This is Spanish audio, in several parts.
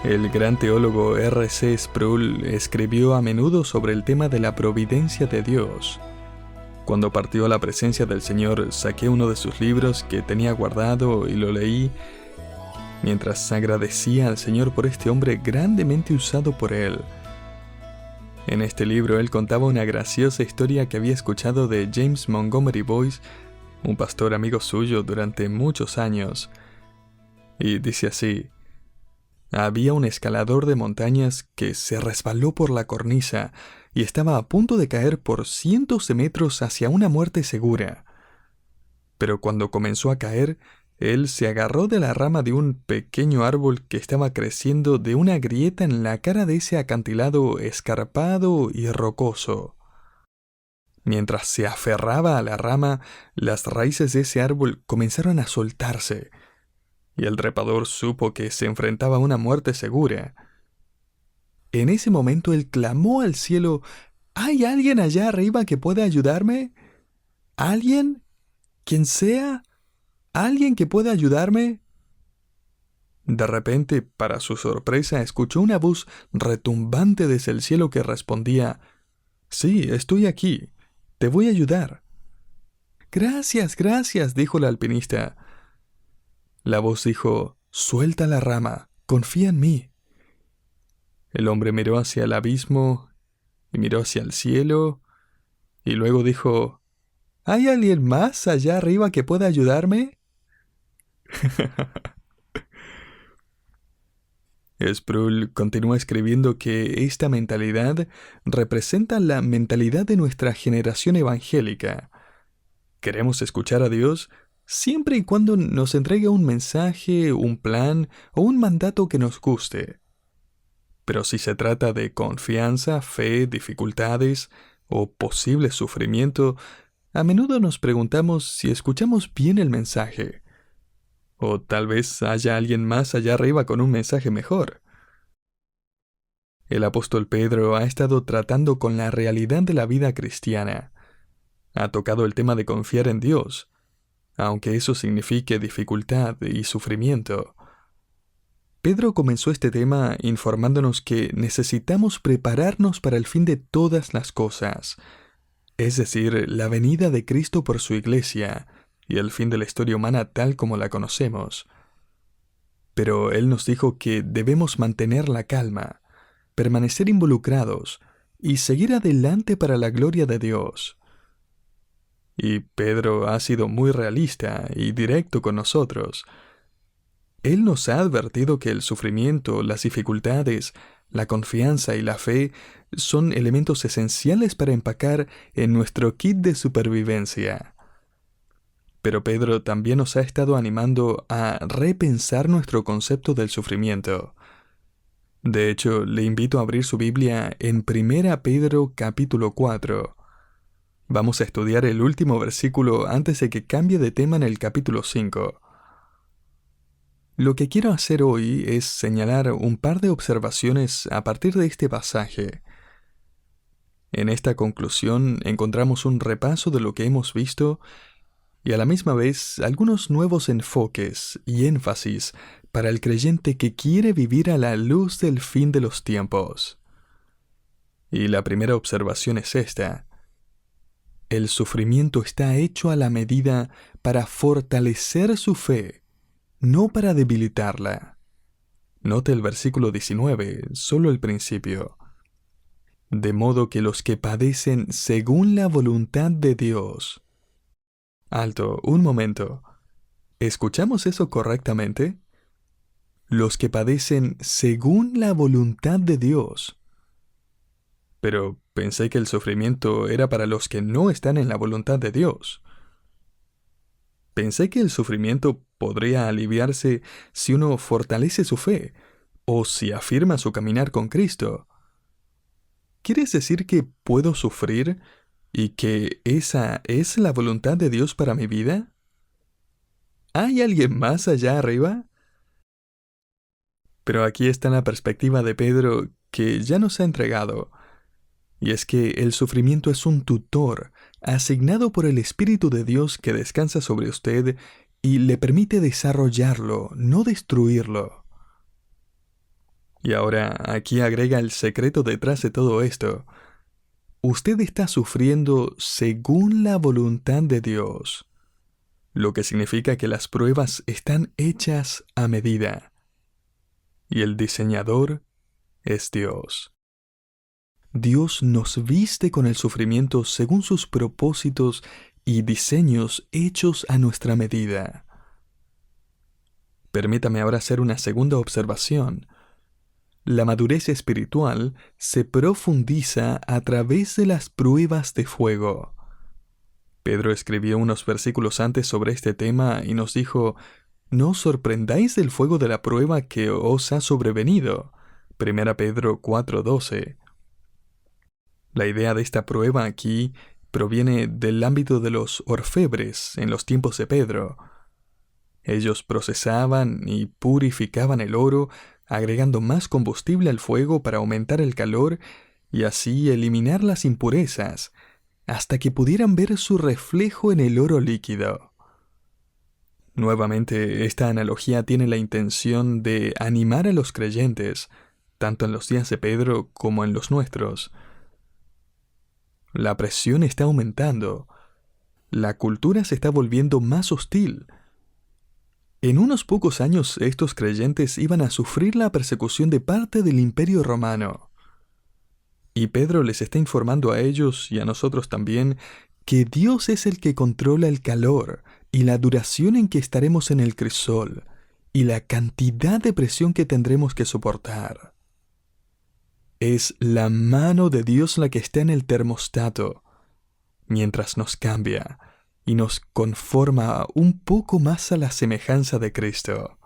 El gran teólogo R.C. Sproul escribió a menudo sobre el tema de la providencia de Dios. Cuando partió a la presencia del Señor, saqué uno de sus libros que tenía guardado y lo leí mientras agradecía al Señor por este hombre grandemente usado por Él. En este libro él contaba una graciosa historia que había escuchado de James Montgomery Boyce, un pastor amigo suyo durante muchos años. Y dice así: había un escalador de montañas que se resbaló por la cornisa y estaba a punto de caer por cientos de metros hacia una muerte segura. Pero cuando comenzó a caer, él se agarró de la rama de un pequeño árbol que estaba creciendo de una grieta en la cara de ese acantilado escarpado y rocoso. Mientras se aferraba a la rama, las raíces de ese árbol comenzaron a soltarse, y el trepador supo que se enfrentaba a una muerte segura. En ese momento él clamó al cielo: ¿hay alguien allá arriba que pueda ayudarme? ¿Alguien? ¿Quien sea? ¿Alguien que pueda ayudarme? De repente, para su sorpresa, escuchó una voz retumbante desde el cielo que respondía: sí, estoy aquí. Te voy a ayudar. Gracias, gracias, dijo el alpinista. La voz dijo: suelta la rama, confía en mí. El hombre miró hacia el abismo y miró hacia el cielo y luego dijo: ¿hay alguien más allá arriba que pueda ayudarme? Sproul continúa escribiendo que esta mentalidad representa la mentalidad de nuestra generación evangélica. Queremos escuchar a Dios siempre y cuando nos entregue un mensaje, un plan o un mandato que nos guste. Pero si se trata de confianza, fe, dificultades o posible sufrimiento, a menudo nos preguntamos si escuchamos bien el mensaje. O tal vez haya alguien más allá arriba con un mensaje mejor. El apóstol Pedro ha estado tratando con la realidad de la vida cristiana. Ha tocado el tema de confiar en Dios, aunque eso signifique dificultad y sufrimiento. Pedro comenzó este tema informándonos que necesitamos prepararnos para el fin de todas las cosas, es decir, la venida de Cristo por su iglesia y el fin de la historia humana tal como la conocemos. Pero él nos dijo que debemos mantener la calma, permanecer involucrados y seguir adelante para la gloria de Dios. Y Pedro ha sido muy realista y directo con nosotros. Él nos ha advertido que el sufrimiento, las dificultades, la confianza y la fe son elementos esenciales para empacar en nuestro kit de supervivencia. Pero Pedro también nos ha estado animando a repensar nuestro concepto del sufrimiento. De hecho, le invito a abrir su Biblia en 1 Pedro capítulo 4. Vamos a estudiar el último versículo antes de que cambie de tema en el capítulo 5. Lo que quiero hacer hoy es señalar un par de observaciones a partir de este pasaje. En esta conclusión encontramos un repaso de lo que hemos visto y a la misma vez algunos nuevos enfoques y énfasis para el creyente que quiere vivir a la luz del fin de los tiempos. Y la primera observación es esta: el sufrimiento está hecho a la medida para fortalecer su fe, no para debilitarla. Note el versículo 19, solo el principio. De modo que los que padecen según la voluntad de Dios. Alto, un momento. ¿Escuchamos eso correctamente? Los que padecen según la voluntad de Dios. Pero pensé que el sufrimiento era para los que no están en la voluntad de Dios. Pensé que el sufrimiento podría aliviarse si uno fortalece su fe o si afirma su caminar con Cristo. ¿Quieres decir que puedo sufrir y que esa es la voluntad de Dios para mi vida? ¿Hay alguien más allá arriba? Pero aquí está la perspectiva de Pedro que ya nos ha entregado, y es que el sufrimiento es un tutor asignado por el Espíritu de Dios que descansa sobre usted y le permite desarrollarlo, no destruirlo. Y ahora aquí agrega el secreto detrás de todo esto. Usted está sufriendo según la voluntad de Dios, lo que significa que las pruebas están hechas a medida. Y el diseñador es Dios. Dios nos viste con el sufrimiento según sus propósitos y diseños hechos a nuestra medida. Permítame ahora hacer una segunda observación. La madurez espiritual se profundiza a través de las pruebas de fuego. Pedro escribió unos versículos antes sobre este tema y nos dijo: «No os sorprendáis del fuego de la prueba que os ha sobrevenido». 1 Pedro 4:12. La idea de esta prueba aquí proviene del ámbito de los orfebres en los tiempos de Pedro. Ellos procesaban y purificaban el oro, agregando más combustible al fuego para aumentar el calor y así eliminar las impurezas, hasta que pudieran ver su reflejo en el oro líquido. Nuevamente, esta analogía tiene la intención de animar a los creyentes, tanto en los días de Pedro como en los nuestros. La presión está aumentando. La cultura se está volviendo más hostil. En unos pocos años estos creyentes iban a sufrir la persecución de parte del Imperio Romano. Y Pedro les está informando a ellos y a nosotros también que Dios es el que controla el calor y la duración en que estaremos en el crisol y la cantidad de presión que tendremos que soportar. Es la mano de Dios la que está en el termostato, mientras nos cambia y nos conforma un poco más a la semejanza de Cristo.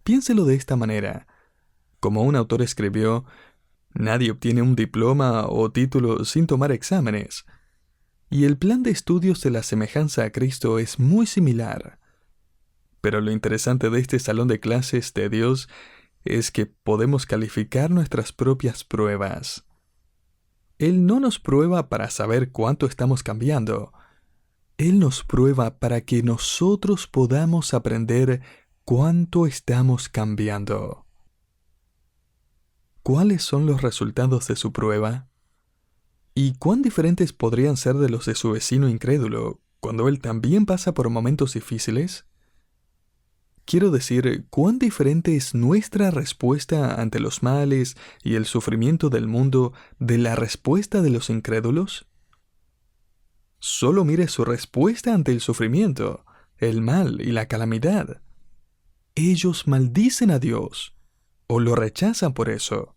Piénselo de esta manera. Como un autor escribió, nadie obtiene un diploma o título sin tomar exámenes. Y el plan de estudios de la semejanza a Cristo es muy similar. Pero lo interesante de este salón de clases de Dios es que podemos calificar nuestras propias pruebas. Él no nos prueba para saber cuánto estamos cambiando. Él nos prueba para que nosotros podamos aprender cuánto estamos cambiando. ¿Cuáles son los resultados de su prueba? ¿Y cuán diferentes podrían ser de los de su vecino incrédulo cuando él también pasa por momentos difíciles? Quiero decir, ¿cuán diferente es nuestra respuesta ante los males y el sufrimiento del mundo de la respuesta de los incrédulos? Solo mire su respuesta ante el sufrimiento, el mal y la calamidad. Ellos maldicen a Dios o lo rechazan por eso.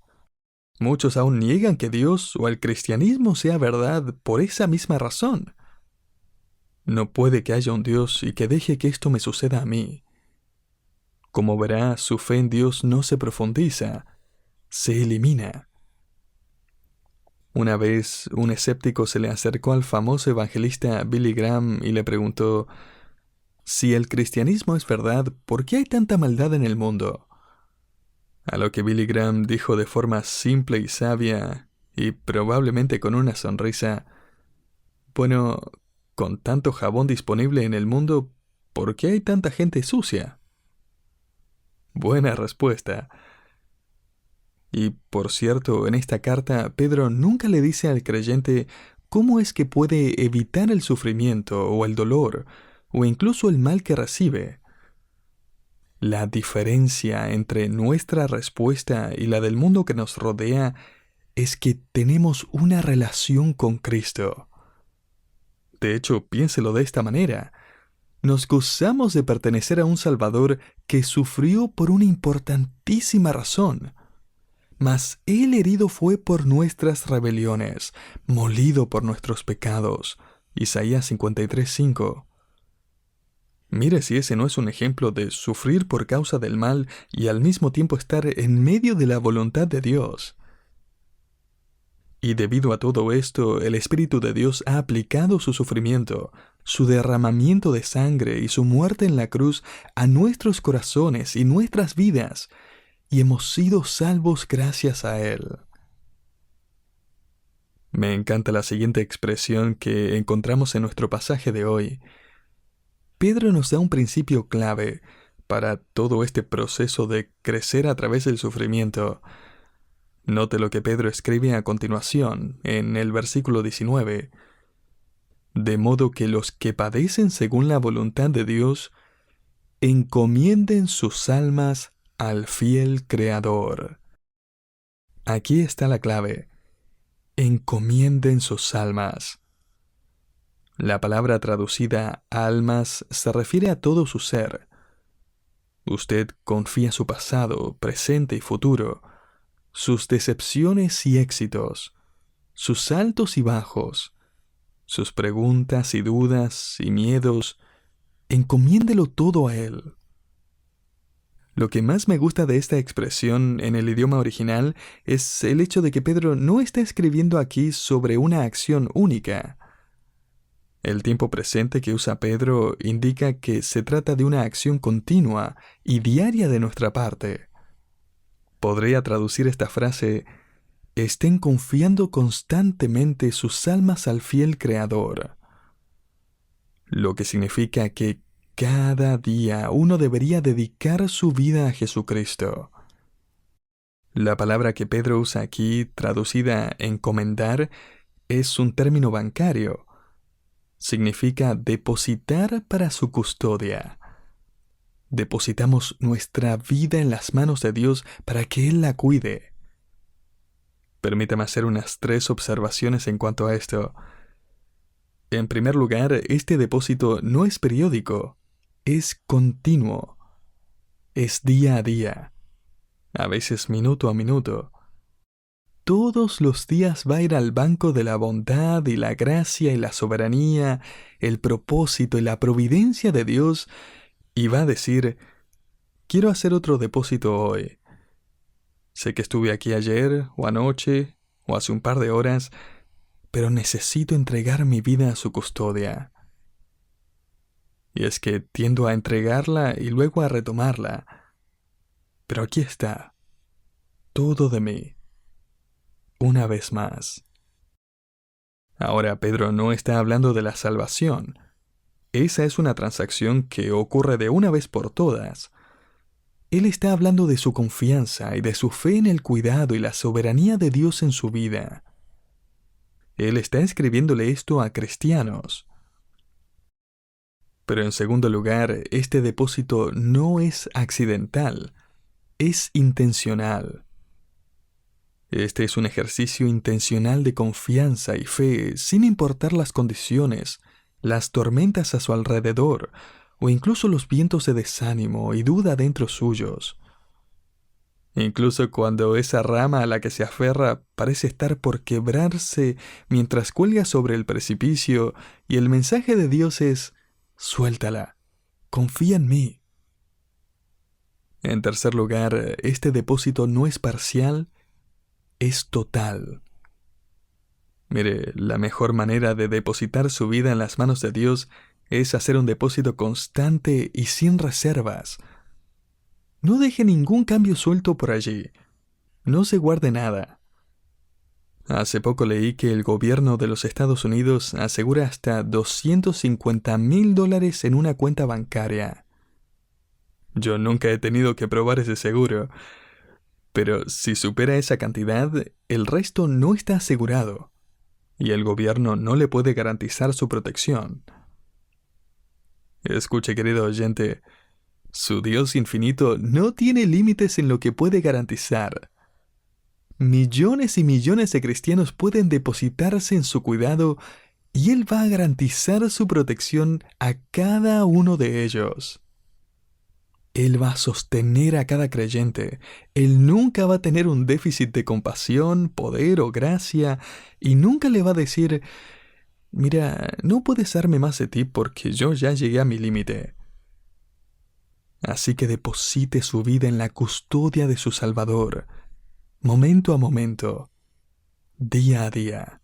Muchos aún niegan que Dios o el cristianismo sea verdad por esa misma razón. No puede que haya un Dios y que deje que esto me suceda a mí. Como verá, su fe en Dios no se profundiza, se elimina. Una vez, un escéptico se le acercó al famoso evangelista Billy Graham y le preguntó: «Si el cristianismo es verdad, ¿por qué hay tanta maldad en el mundo?». A lo que Billy Graham dijo de forma simple y sabia, y probablemente con una sonrisa: «Bueno, con tanto jabón disponible en el mundo, ¿por qué hay tanta gente sucia?». Buena respuesta. Y, por cierto, en esta carta, Pedro nunca le dice al creyente cómo es que puede evitar el sufrimiento o el dolor, o incluso el mal que recibe. La diferencia entre nuestra respuesta y la del mundo que nos rodea es que tenemos una relación con Cristo. De hecho, piénselo de esta manera. Nos gozamos de pertenecer a un Salvador que sufrió por una importantísima razón. Mas Él herido fue por nuestras rebeliones, molido por nuestros pecados. Isaías 53:5. Mire si ese no es un ejemplo de sufrir por causa del mal y al mismo tiempo estar en medio de la voluntad de Dios. Y debido a todo esto, el Espíritu de Dios ha aplicado su sufrimiento, su derramamiento de sangre y su muerte en la cruz a nuestros corazones y nuestras vidas, y hemos sido salvos gracias a Él. Me encanta la siguiente expresión que encontramos en nuestro pasaje de hoy. Pedro nos da un principio clave para todo este proceso de crecer a través del sufrimiento. Note lo que Pedro escribe a continuación, en el versículo 19. De modo que los que padecen según la voluntad de Dios, encomienden sus almas al fiel Creador. Aquí está la clave. Encomienden sus almas. La palabra traducida almas se refiere a todo su ser. Usted confía su pasado, presente y futuro, sus decepciones y éxitos, sus altos y bajos, sus preguntas y dudas y miedos. Encomiéndelo todo a Él. Lo que más me gusta de esta expresión en el idioma original es el hecho de que Pedro no está escribiendo aquí sobre una acción única. El tiempo presente que usa Pedro indica que se trata de una acción continua y diaria de nuestra parte. Podría traducir esta frase: estén confiando constantemente sus almas al fiel Creador. Lo que significa que cada día uno debería dedicar su vida a Jesucristo. La palabra que Pedro usa aquí, traducida encomendar, es un término bancario. Significa depositar para su custodia. Depositamos nuestra vida en las manos de Dios para que Él la cuide. Permítame hacer unas 3 observaciones en cuanto a esto. En primer lugar, este depósito no es periódico, es continuo. Es día a día, a veces minuto a minuto. Todos los días va a ir al banco de la bondad y la gracia y la soberanía, el propósito y la providencia de Dios, y va a decir: quiero hacer otro depósito hoy. Sé que estuve aquí ayer, o anoche, o hace un par de horas, pero necesito entregar mi vida a su custodia. Y es que tiendo a entregarla y luego a retomarla. Pero aquí está, todo de mí, una vez más. Ahora, Pedro no está hablando de la salvación. Esa es una transacción que ocurre de una vez por todas. Él está hablando de su confianza y de su fe en el cuidado y la soberanía de Dios en su vida. Él está escribiéndole esto a cristianos. Pero en segundo lugar, este depósito no es accidental, es intencional. Este es un ejercicio intencional de confianza y fe, sin importar las condiciones, las tormentas a su alrededor, o incluso los vientos de desánimo y duda dentro suyos. Incluso cuando esa rama a la que se aferra parece estar por quebrarse mientras cuelga sobre el precipicio, y el mensaje de Dios es: suéltala, confía en mí. En tercer lugar, este depósito no es parcial, es total. Mire, la mejor manera de depositar su vida en las manos de Dios es hacer un depósito constante y sin reservas. No deje ningún cambio suelto por allí. No se guarde nada. Hace poco leí que el gobierno de los Estados Unidos asegura hasta $250,000 en una cuenta bancaria. Yo nunca he tenido que probar ese seguro, pero si supera esa cantidad, el resto no está asegurado, y el gobierno no le puede garantizar su protección. Escuche, querido oyente, su Dios infinito no tiene límites en lo que puede garantizar. Millones y millones de cristianos pueden depositarse en su cuidado y Él va a garantizar su protección a cada uno de ellos. Él va a sostener a cada creyente. Él nunca va a tener un déficit de compasión, poder o gracia, y nunca le va a decir: mira, no puedes darme más de ti porque yo ya llegué a mi límite. Así que deposite su vida en la custodia de su Salvador, momento a momento, día a día.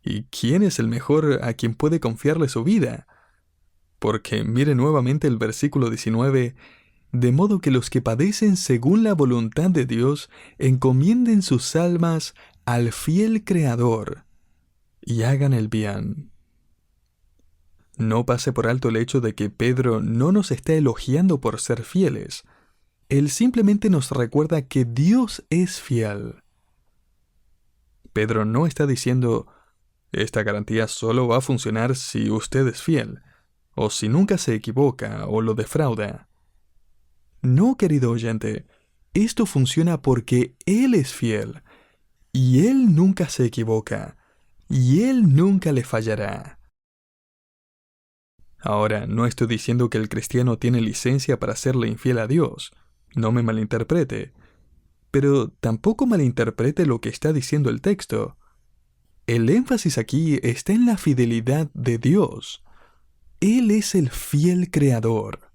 ¿Y quién es el mejor a quien puede confiarle su vida? Porque mire nuevamente el versículo 19, de modo que los que padecen según la voluntad de Dios encomienden sus almas al fiel Creador y hagan el bien. No pase por alto el hecho de que Pedro no nos está elogiando por ser fieles. Él simplemente nos recuerda que Dios es fiel. Pedro no está diciendo, esta garantía solo va a funcionar si usted es fiel, o si nunca se equivoca o lo defrauda. No, querido oyente, esto funciona porque Él es fiel, y Él nunca se equivoca, y Él nunca le fallará. Ahora, no estoy diciendo que el cristiano tiene licencia para serle infiel a Dios, no me malinterprete, pero tampoco malinterprete lo que está diciendo el texto. El énfasis aquí está en la fidelidad de Dios. Él es el fiel creador.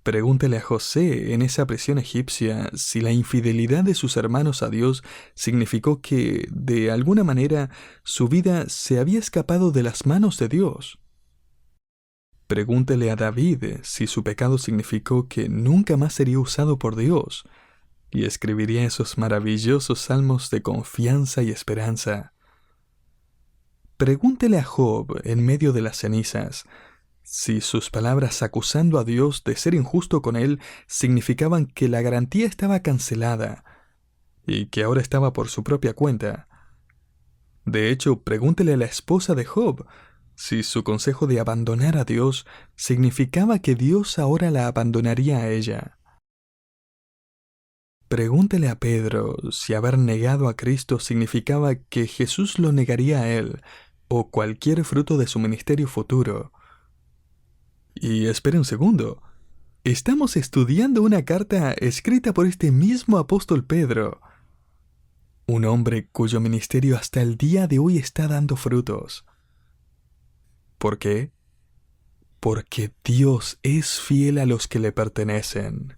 Pregúntele a José en esa prisión egipcia si la infidelidad de sus hermanos a Dios significó que, de alguna manera, su vida se había escapado de las manos de Dios. Pregúntele a David si su pecado significó que nunca más sería usado por Dios, y escribiría esos maravillosos salmos de confianza y esperanza. Pregúntele a Job en medio de las cenizas si sus palabras acusando a Dios de ser injusto con él significaban que la garantía estaba cancelada y que ahora estaba por su propia cuenta. De hecho, pregúntele a la esposa de Job si su consejo de abandonar a Dios significaba que Dios ahora la abandonaría a ella. Pregúntele a Pedro si haber negado a Cristo significaba que Jesús lo negaría a él o cualquier fruto de su ministerio futuro. Y espere un segundo. Estamos estudiando una carta escrita por este mismo apóstol Pedro, un hombre cuyo ministerio hasta el día de hoy está dando frutos. ¿Por qué? Porque Dios es fiel a los que le pertenecen.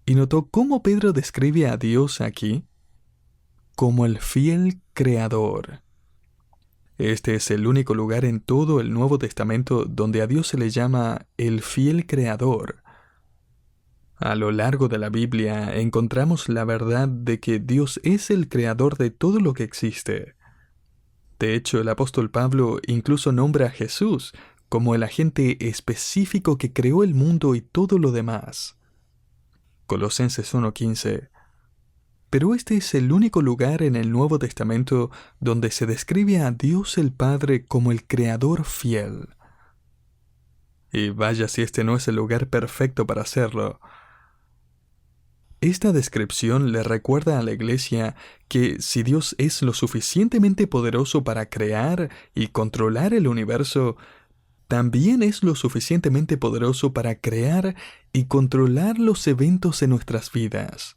¿Y notó cómo Pedro describe a Dios aquí? Como el fiel creador. Este es el único lugar en todo el Nuevo Testamento donde a Dios se le llama el fiel creador. A lo largo de la Biblia encontramos la verdad de que Dios es el creador de todo lo que existe. De hecho, el apóstol Pablo incluso nombra a Jesús como el agente específico que creó el mundo y todo lo demás. Colosenses 1:15. Pero este es el único lugar en el Nuevo Testamento donde se describe a Dios el Padre como el Creador fiel. Y vaya si este no es el lugar perfecto para hacerlo. Esta descripción le recuerda a la Iglesia que si Dios es lo suficientemente poderoso para crear y controlar el universo, también es lo suficientemente poderoso para crear y controlar los eventos en nuestras vidas.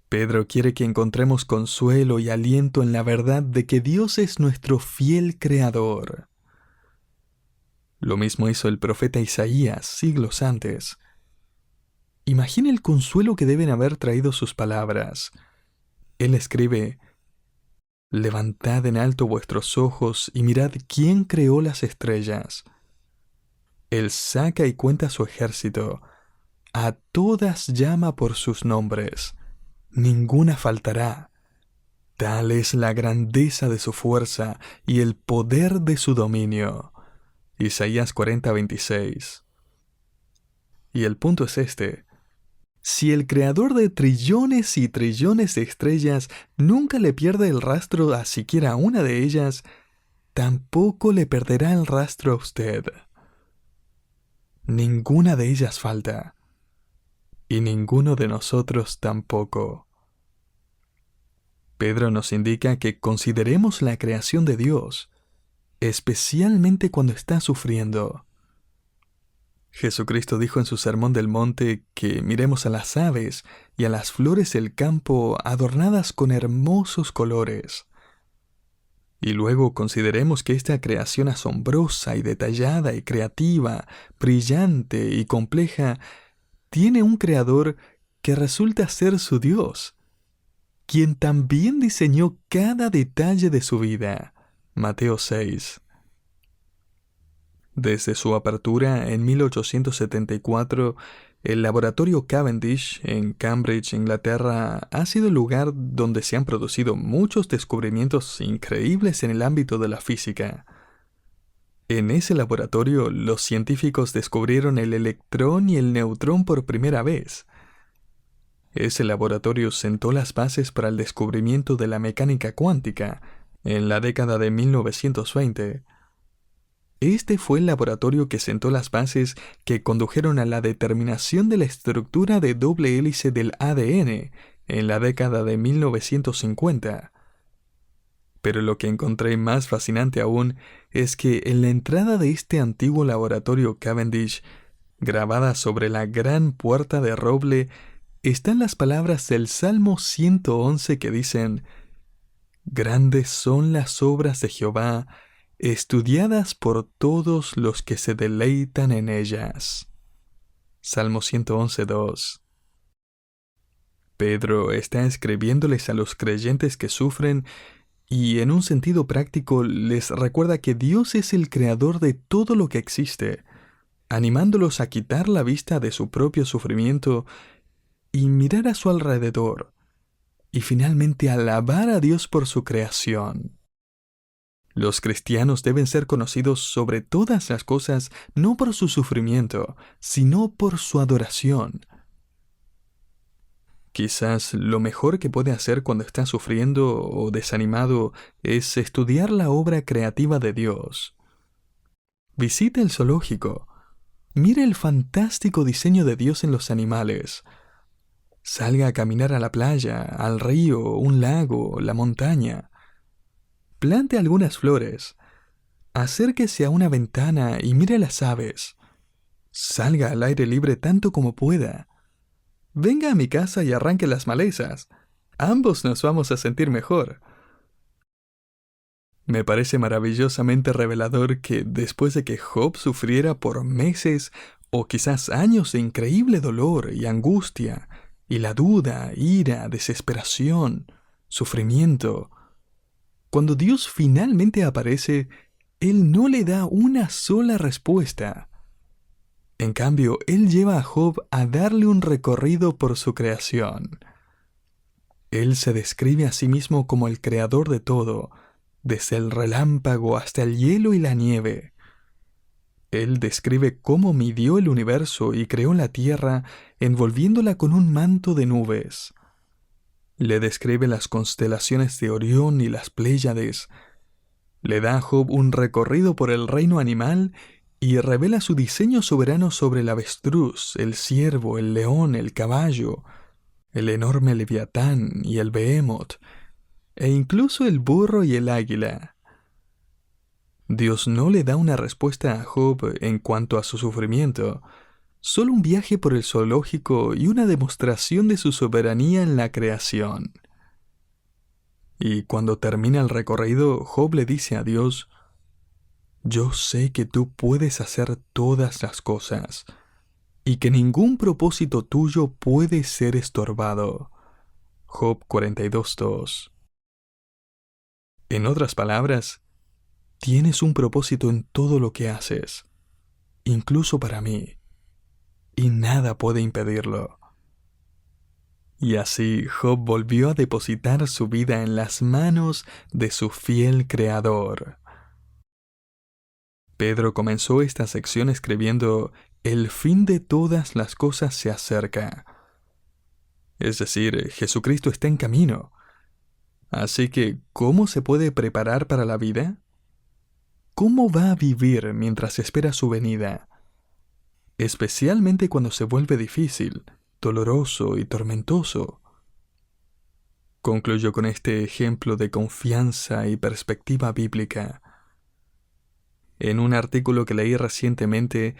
Pedro quiere que encontremos consuelo y aliento en la verdad de que Dios es nuestro fiel creador. Lo mismo hizo el profeta Isaías siglos antes. Imagine el consuelo que deben haber traído sus palabras. Él escribe, «Levantad en alto vuestros ojos y mirad quién creó las estrellas. Él saca y cuenta su ejército. A todas llama por sus nombres. Ninguna faltará. Tal es la grandeza de su fuerza y el poder de su dominio». Isaías 40:26. Y el punto es este. Si el creador de trillones y trillones de estrellas nunca le pierde el rastro a siquiera una de ellas, tampoco le perderá el rastro a usted. Ninguna de ellas falta. Y ninguno de nosotros tampoco. Pedro nos indica que consideremos la creación de Dios, especialmente cuando está sufriendo. Jesucristo dijo en su Sermón del Monte que miremos a las aves y a las flores del campo adornadas con hermosos colores. Y luego consideremos que esta creación asombrosa y detallada y creativa, brillante y compleja, tiene un creador que resulta ser su Dios, quien también diseñó cada detalle de su vida. Mateo 6. Desde su apertura en 1874, el laboratorio Cavendish en Cambridge, Inglaterra, ha sido el lugar donde se han producido muchos descubrimientos increíbles en el ámbito de la física. En ese laboratorio, los científicos descubrieron el electrón y el neutrón por primera vez. Ese laboratorio sentó las bases para el descubrimiento de la mecánica cuántica en la década de 1920. Este fue el laboratorio que sentó las bases que condujeron a la determinación de la estructura de doble hélice del ADN en la década de 1950. Pero lo que encontré más fascinante aún es que en la entrada de este antiguo laboratorio Cavendish, grabada sobre la gran puerta de roble, están las palabras del Salmo 111 que dicen: «Grandes son las obras de Jehová, estudiadas por todos los que se deleitan en ellas». Salmo 111:2. Pedro está escribiéndoles a los creyentes que sufren y en un sentido práctico les recuerda que Dios es el creador de todo lo que existe, animándolos a quitar la vista de su propio sufrimiento y mirar a su alrededor, y finalmente alabar a Dios por su creación. Los cristianos deben ser conocidos sobre todas las cosas no por su sufrimiento, sino por su adoración. Quizás lo mejor que puede hacer cuando está sufriendo o desanimado es estudiar la obra creativa de Dios. Visite el zoológico. Mire el fantástico diseño de Dios en los animales. Salga a caminar a la playa, al río, un lago, la montaña. Plante algunas flores. Acérquese a una ventana y mire las aves. Salga al aire libre tanto como pueda. Venga a mi casa y arranque las malezas. Ambos nos vamos a sentir mejor. Me parece maravillosamente revelador que después de que Job sufriera por meses o quizás años de increíble dolor y angustia, y la duda, ira, desesperación, sufrimiento, cuando Dios finalmente aparece, Él no le da una sola respuesta. En cambio, Él lleva a Job a darle un recorrido por su creación. Él se describe a sí mismo como el creador de todo, desde el relámpago hasta el hielo y la nieve. Él describe cómo midió el universo y creó la tierra envolviéndola con un manto de nubes. Le describe las constelaciones de Orión y las Pléyades. Le da a Job un recorrido por el reino animal y revela su diseño soberano sobre el avestruz, el ciervo, el león, el caballo, el enorme leviatán y el behemoth, e incluso el burro y el águila. Dios no le da una respuesta a Job en cuanto a su sufrimiento, solo un viaje por el zoológico y una demostración de su soberanía en la creación. Y cuando termina el recorrido, Job le dice a Dios: «Yo sé que tú puedes hacer todas las cosas, y que ningún propósito tuyo puede ser estorbado». Job 42:2. En otras palabras, tienes un propósito en todo lo que haces, incluso para mí, y nada puede impedirlo. Y así Job volvió a depositar su vida en las manos de su fiel Creador. Pedro comenzó esta sección escribiendo: «El fin de todas las cosas se acerca». Es decir, Jesucristo está en camino. Así que, ¿cómo se puede preparar para la vida? ¿Cómo va a vivir mientras espera su venida? Especialmente cuando se vuelve difícil, doloroso y tormentoso. Concluyo con este ejemplo de confianza y perspectiva bíblica. En un artículo que leí recientemente,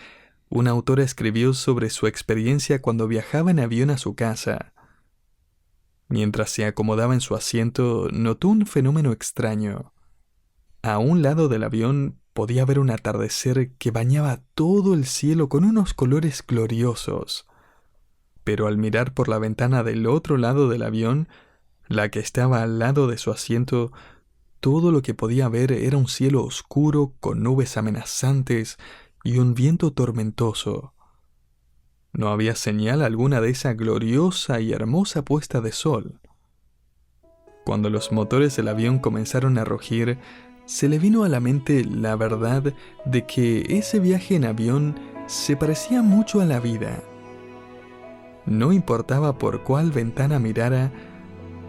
una autora escribió sobre su experiencia cuando viajaba en avión a su casa. Mientras se acomodaba en su asiento, notó un fenómeno extraño. A un lado del avión podía ver un atardecer que bañaba todo el cielo con unos colores gloriosos. Pero al mirar por la ventana del otro lado del avión, la que estaba al lado de su asiento, todo lo que podía ver era un cielo oscuro con nubes amenazantes y un viento tormentoso. No había señal alguna de esa gloriosa y hermosa puesta de sol. Cuando los motores del avión comenzaron a rugir, se le vino a la mente la verdad de que ese viaje en avión se parecía mucho a la vida. No importaba por cuál ventana mirara,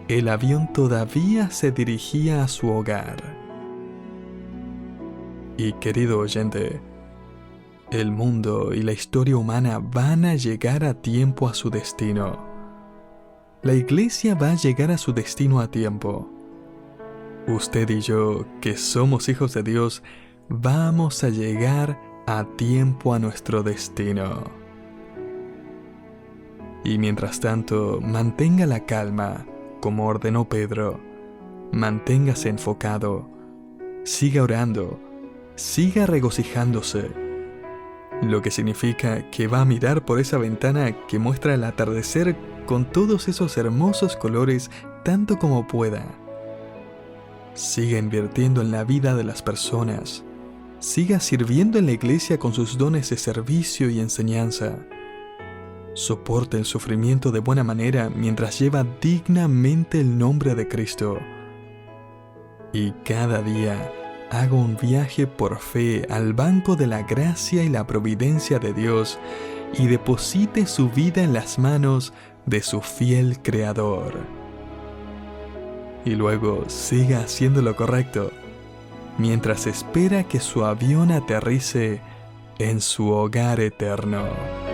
el avión todavía se dirigía a su hogar. Y querido oyente, el mundo y la historia humana van a llegar a tiempo a su destino. La iglesia va a llegar a su destino a tiempo. Usted y yo, que somos hijos de Dios, vamos a llegar a tiempo a nuestro destino. Y mientras tanto, mantenga la calma, como ordenó Pedro. Manténgase enfocado. Siga orando. Siga regocijándose. Lo que significa que va a mirar por esa ventana que muestra el atardecer con todos esos hermosos colores tanto como pueda. Siga invirtiendo en la vida de las personas. Siga sirviendo en la iglesia con sus dones de servicio y enseñanza. Soporte el sufrimiento de buena manera mientras lleva dignamente el nombre de Cristo. Y cada día haga un viaje por fe al banco de la gracia y la providencia de Dios y deposite su vida en las manos de su fiel Creador. Y luego siga haciendo lo correcto, mientras espera que su avión aterrice en su hogar eterno.